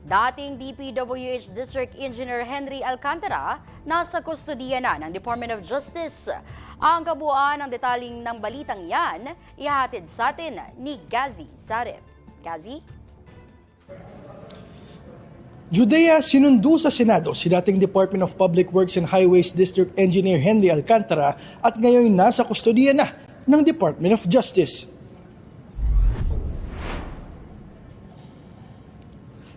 Dating DPWH District Engineer Henry Alcantara nasa kustodiya na ng Department of Justice. Ang kabuuan ng detaling ng balitang yan, ihahatid sa atin ni Gazi Sarep. Gazi? Judea sinundo sa Senado si dating Department of Public Works and Highways District Engineer Henry Alcantara at ngayon nasa kustodiya na ng Department of Justice.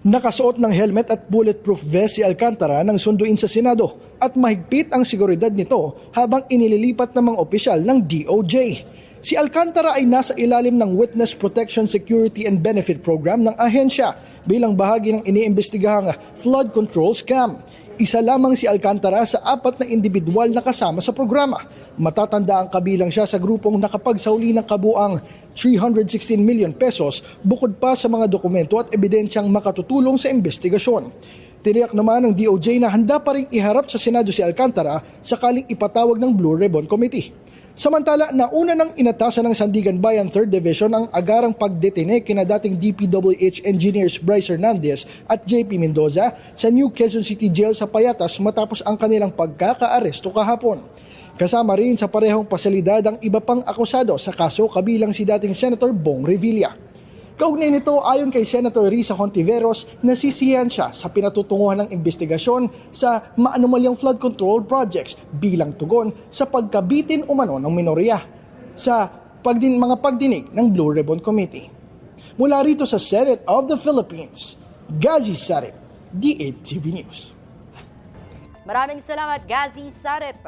Nakasuot ng helmet at bulletproof vest si Alcantara nang sunduin sa Senado at mahigpit ang seguridad nito habang inililipat ng mga opisyal ng DOJ. Si Alcantara ay nasa ilalim ng Witness Protection Security and Benefit Program ng ahensya bilang bahagi ng iniimbestigahang flood control scam. Isa lamang si Alcantara sa 4 na individual na kasama sa programa. Matatanda ang kabilang siya sa grupong nakapagsauli ng kabuang 316 million pesos bukod pa sa mga dokumento at ebidensyang makatutulong sa investigasyon. Tiniyak naman ng DOJ na handa pa rin iharap sa Senado si Alcantara sakaling ipatawag ng Blue Ribbon Committee. Samantala, nauna nang inatasan ng Sandigan Bayan 3rd Division ang agarang pagdetene kina dating DPWH engineers Bryce Hernandez at JP Mendoza sa New Quezon City Jail sa Payatas matapos ang kanilang pagkaka-aresto kahapon. Kasama rin sa parehong pasilidad ang iba pang akusado sa kaso kabilang si dating Senator Bong Revilla. Kaugnay nito, ayon kay Senator Risa Hontiveros, nasisiyahan siya sa pinatutunguhan ng investigasyon sa maanomalyang flood control projects bilang tugon sa pagkabitin umano ng minorya sa mga pagdinig ng Blue Ribbon Committee. Mula rito sa Senate of the Philippines, Gazi Sarep, D8 TV News. Maraming salamat, Gazi Sarep.